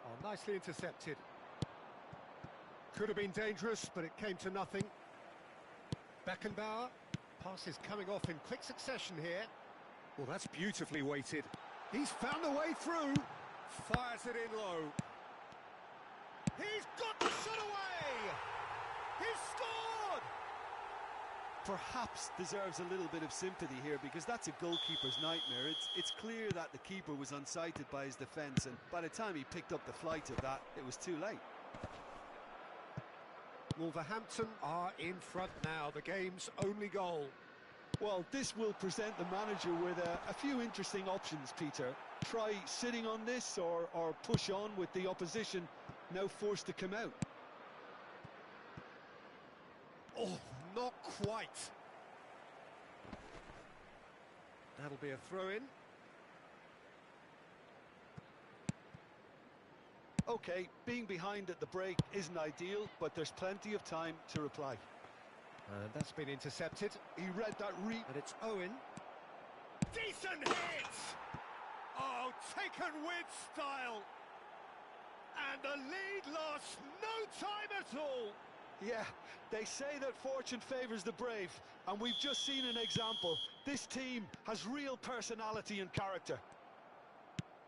Oh, nicely intercepted. Could have been dangerous, but it came to nothing. Beckenbauer. Pass is coming off in quick succession here. Well, that's beautifully weighted. He's found a way through. Fires it in low. He's got the shot away! He's scored! Perhaps deserves a little bit of sympathy here because that's a goalkeeper's nightmare. It's clear that the keeper was unsighted by his defence, and by the time he picked up the flight of that, it was too late. Wolverhampton are in front now, the game's only goal. Well, this will present the manager with a few interesting options, Peter. Try sitting on this or push on with the opposition now forced to come out. Oh, not quite. That'll be a throw-in. OK, being behind at the break isn't ideal, but there's plenty of time to reply. And that's been intercepted. He read that read. And it's Owen. Decent hit! Oh, taken with style. And the lead lost no time at all. Yeah, they say that fortune favours the brave, and we've just seen an example. This team has real personality and character.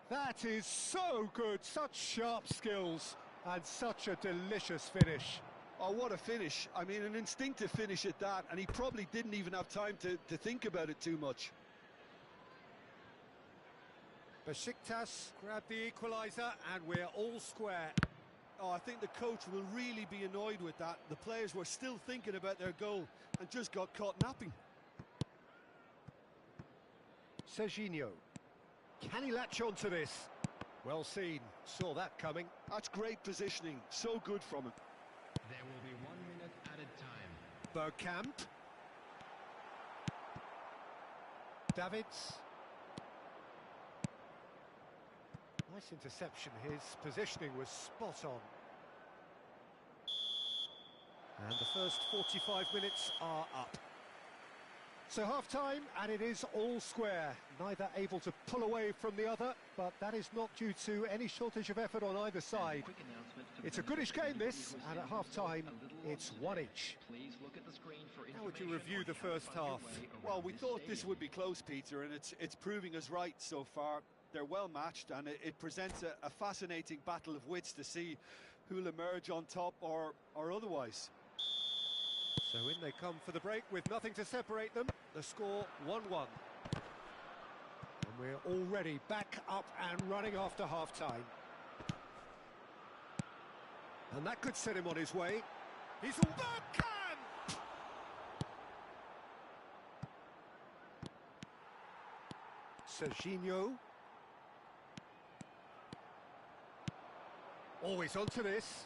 That is so good, such sharp skills, and such a delicious finish. Oh, what a finish. I mean, an instinctive finish at that, and he probably didn't even have time to think about it too much. Besiktas grabbed the equaliser, and we're all square. Oh, I think the coach will really be annoyed with that. The players were still thinking about their goal and just got caught napping. Serginho. Can he latch on to this? Well seen, saw that coming. That's great positioning, so good from him. There will be 1 minute added time. Bergkamp. Davids. Nice interception, his positioning was spot on. And the first 45 minutes are up. So half-time, and it is all square. Neither able to pull away from the other, but that is not due to any shortage of effort on either side. It's a goodish game, this, and at half-time, it's one each. How would you review the first half? Well, we thought this would be close, Peter, and it's proving us right so far. They're well matched, and it presents a fascinating battle of wits to see who'll emerge on top or otherwise. So in they come for the break with nothing to separate them. The score 1-1. And we're already back up and running after half-time. And that could set him on his way. He's all Bergkamp! Serginho. Always onto this.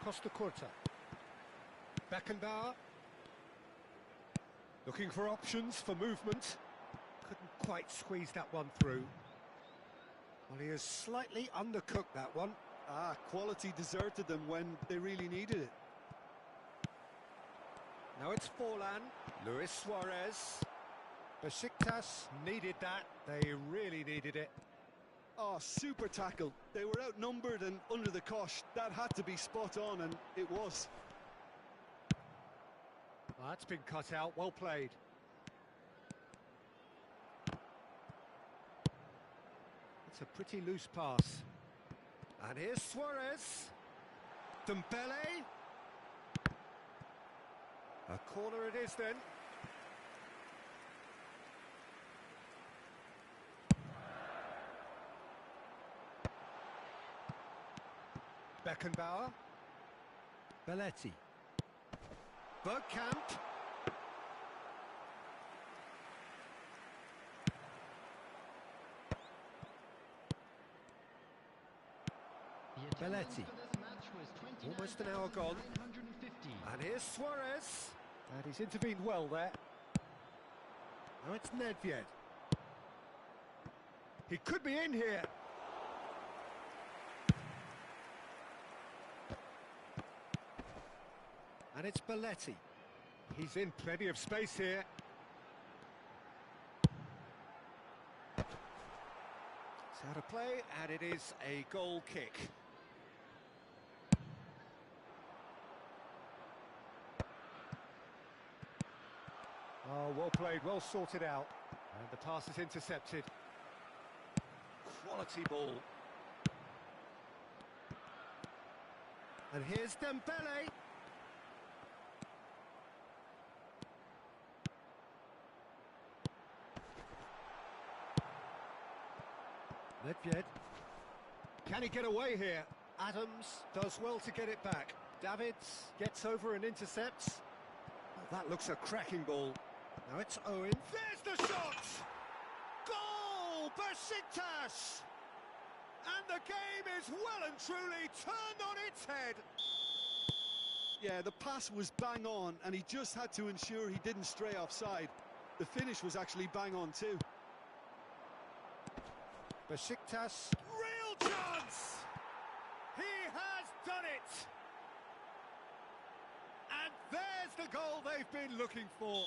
Costa Curta. Beckenbauer. Looking for options for movement. Couldn't quite squeeze that one through. Well, he has slightly undercooked that one. Ah, quality deserted them when they really needed it. Now it's Forlan. Luis Suarez. Besiktas needed that. They really needed it. Oh, super tackle. They were outnumbered and under the cosh. That had to be spot on, and it was. Well, that's been cut out. Well played. It's a pretty loose pass. And here's Suarez. Dembele. A corner it is then. Beckenbauer. Belletti. Bergkamp. Belletti. Almost an hour gone. And here's Suarez. And he's intervened well there. Now it's Nedved. He could be in here. And it's Belletti. He's in plenty of space here. It's out of play, and it is a goal kick. Oh, well played, well sorted out. And the pass is intercepted. Quality ball. And here's Dembele. Nedved. Can he get away here? Adams does well to get it back. Davids gets over and intercepts. Oh, that looks a cracking ball. Now it's Owen. There's the shot! Goal! Besiktas! And the game is well and truly turned on its head. Yeah, the pass was bang on, and he just had to ensure he didn't stray offside. The finish was actually bang on too. Besiktas, real chance! He has done it! And there's the goal they've been looking for.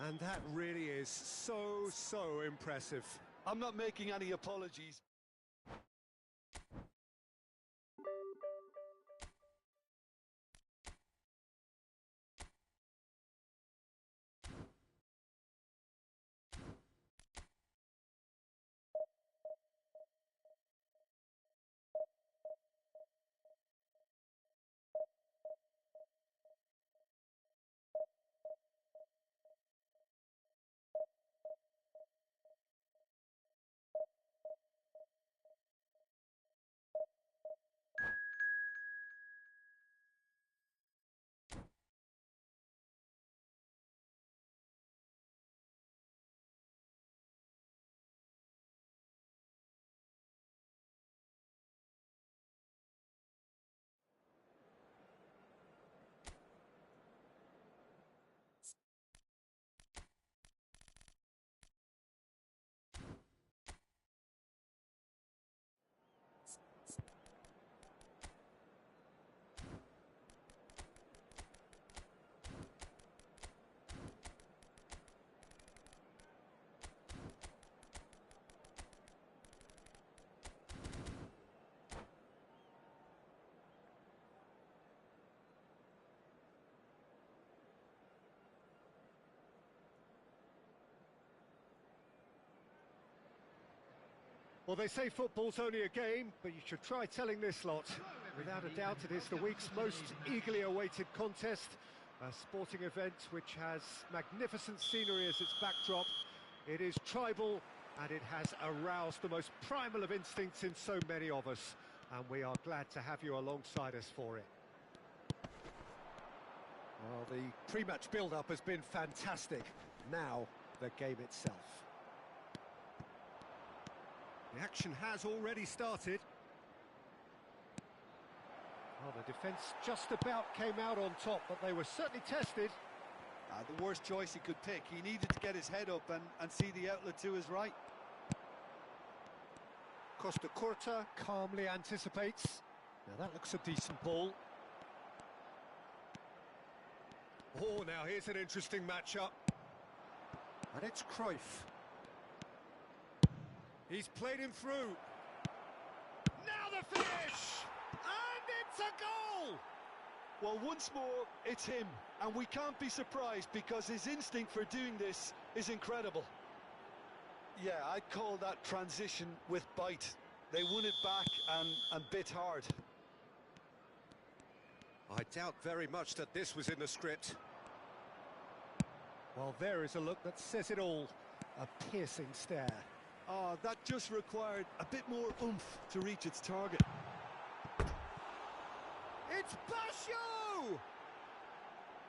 And that really is so impressive. I'm not making any apologies. Well, they say football's only a game, but you should try telling this lot. Without a doubt, it is the week's most eagerly awaited contest. A sporting event which has magnificent scenery as its backdrop. It is tribal, and it has aroused the most primal of instincts in so many of us. And we are glad to have you alongside us for it. Well, the pre-match build-up has been fantastic. Now, the game itself. The action has already started. Well, the defence just about came out on top, but they were certainly tested. The worst choice he could pick. He needed to get his head up and see the outlet to his right. Costa Curta calmly anticipates. Now that looks a decent ball. Oh, now here's an interesting matchup. And it's Cruyff. He's played him through. Now the finish! And it's a goal! Well, once more, it's him. And we can't be surprised because his instinct for doing this is incredible. Yeah, I'd call that transition with bite. They won it back and bit hard. I doubt very much that this was in the script. Well, there is a look that says it all. A piercing stare. Oh, that just required a bit more oomph to reach its target. It's Basho!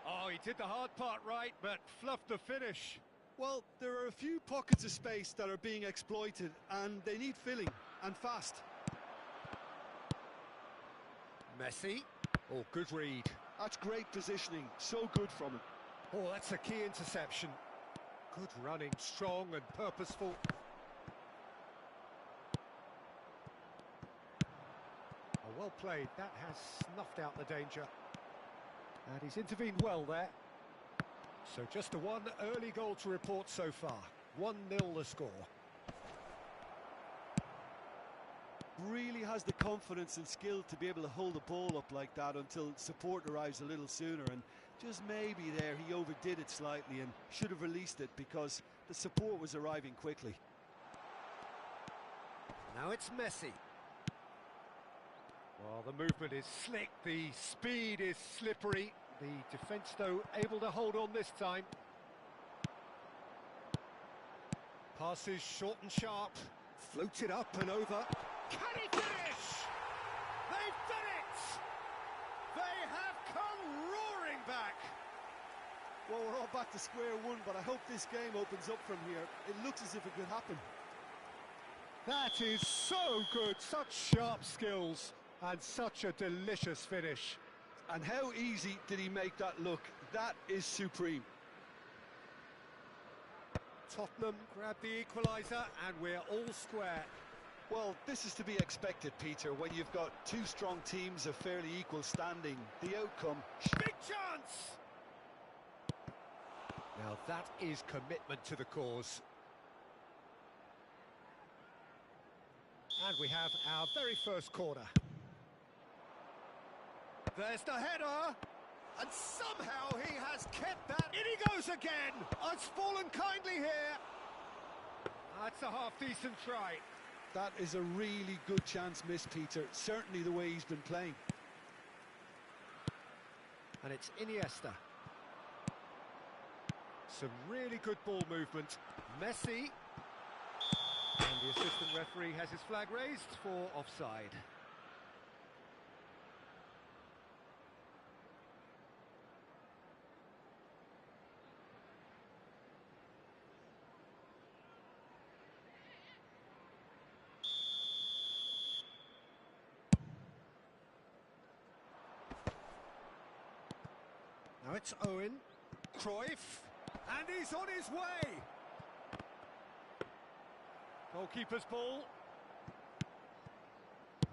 Oh, he did the hard part right, but fluffed the finish. Well, there are a few pockets of space that are being exploited, and they need filling, and fast. Messi. Oh, good read. That's great positioning, so good from him. Oh, that's a key interception. Good running, strong and purposeful. Oh, well played. That has snuffed out the danger. And he's intervened well there. So just a one early goal to report so far. 1-0 the score. Really has the confidence and skill to be able to hold the ball up like that until support arrives a little sooner, and just maybe there he overdid it slightly and should have released it because the support was arriving quickly. Now it's Messi. Well, the movement is slick, the speed is slippery. The defence, though, able to hold on this time. Passes short and sharp. Floats it up and over. Can he finish? They've done it! They have come roaring back. Well, we're all back to square one, but I hope this game opens up from here. It looks as if it could happen. That is so good. Such sharp skills and such a delicious finish. And how easy did he make that look? That is supreme. Tottenham grab the equaliser, and we're all square. Well, this is to be expected, Peter, when you've got two strong teams of fairly equal standing. The outcome... Big chance! Now that is commitment to the cause. And we have our very first corner. There's the header! And somehow he has kept that. In he goes again! It's fallen kindly here. That's a half-decent try. That is a really good chance missed, Peter. Certainly the way he's been playing. And it's Iniesta. Some really good ball movement. Messi. And the assistant referee has his flag raised for offside. Now it's Owen, Cruyff, and he's on his way! Goalkeeper's ball.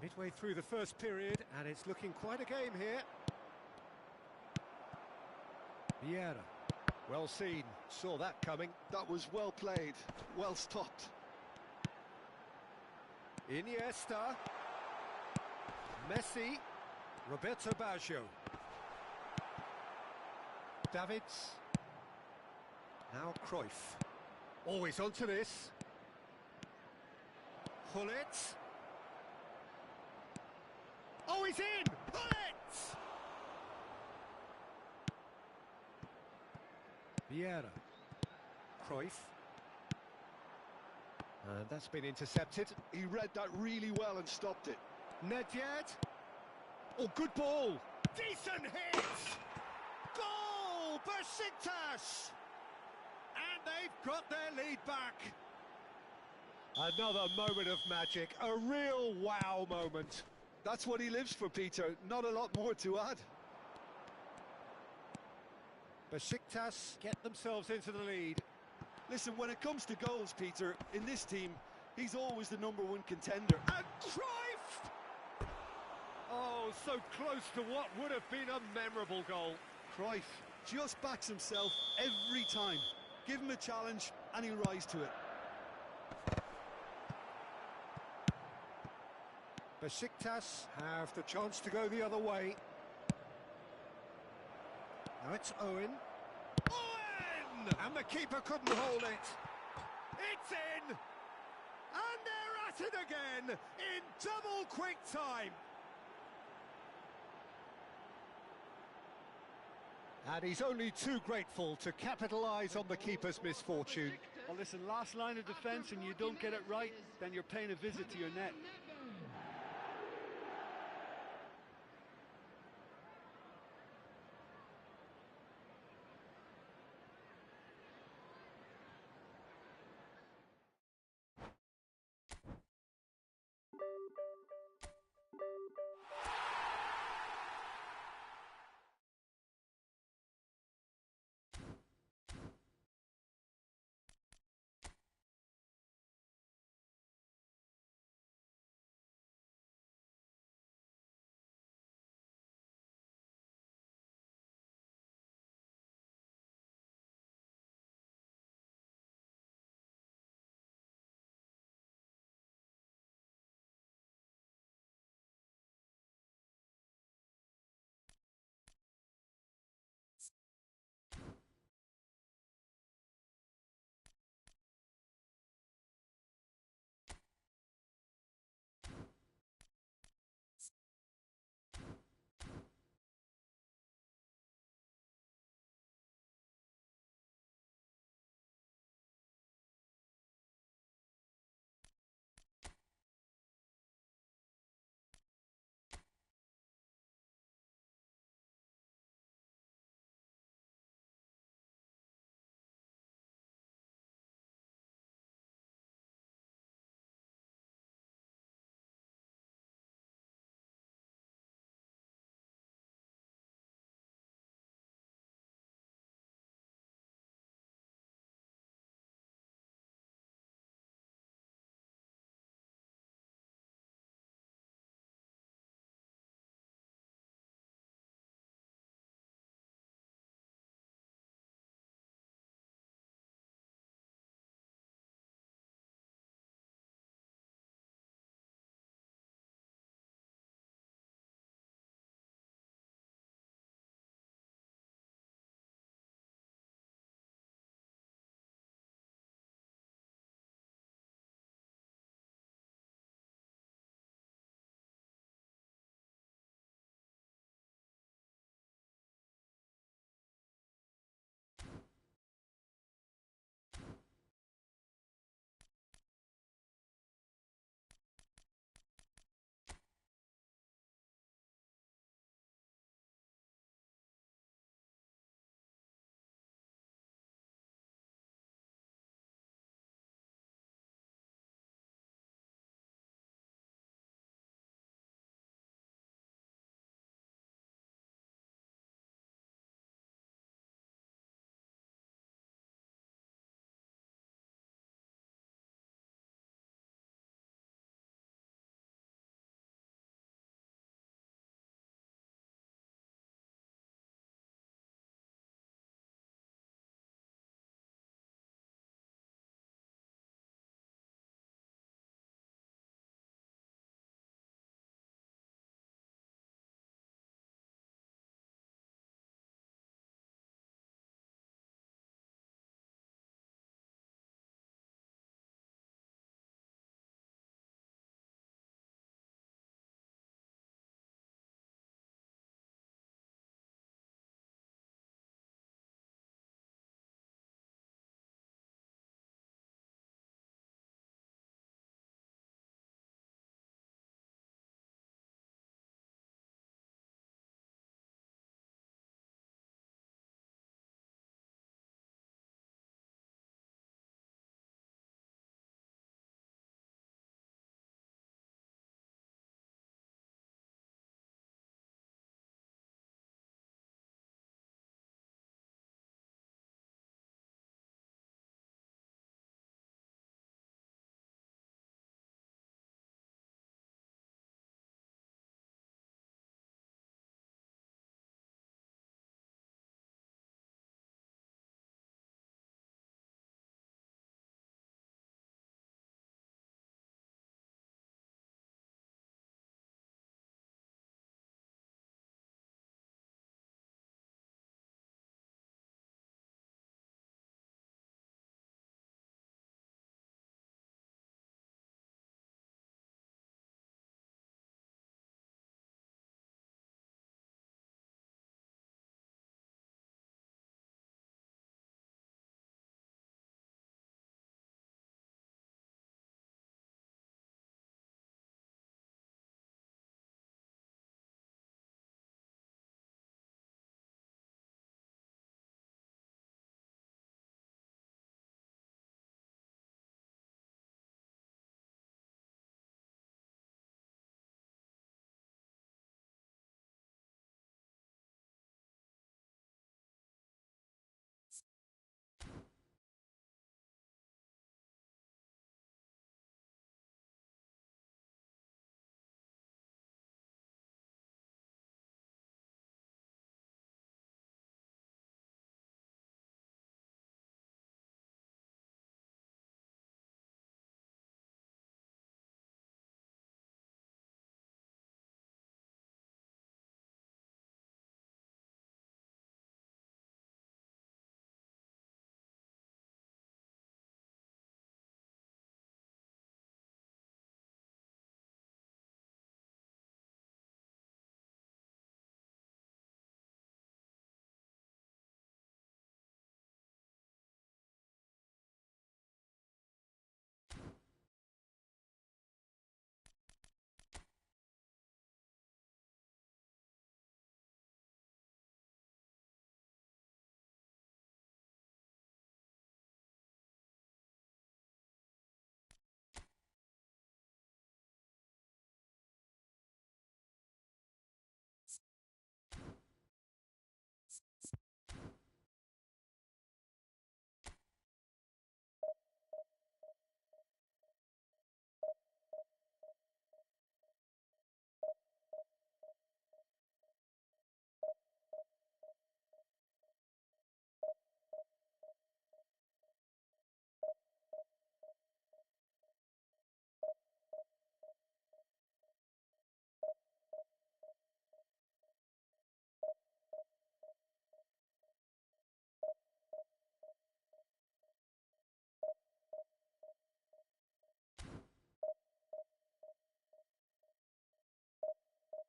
Midway through the first period, and it's looking quite a game here. Vieira, well seen, saw that coming. That was well played, well stopped. Iniesta, Messi, Roberto Baggio. Davids. Now Cruyff. Always onto this. Hullet. Oh, he's in! Hullet! Vieira. Cruyff. And that's been intercepted. He read that really well and stopped it. Nedved. Oh, good ball! Decent hit! Goal! Besiktas! And they've got their lead back. Another moment of magic, a real wow moment. That's what he lives for, Peter. Not a lot more to add. Besiktas get themselves into the lead. Listen, when it comes to goals, Peter, in this team, he's always the #1 contender. And Cruyff! Oh, so close to what would have been a memorable goal. Cruyff just backs himself every time. Give him a challenge and he'll rise to it. Besiktas have the chance to go the other way. Now it's Owen. Owen! And the keeper couldn't hold it. It's in! And they're at it again in double quick time. And he's only too grateful to capitalise on the keeper's misfortune. Well, listen, last line of defence and you don't get it right, then you're paying a visit to your net.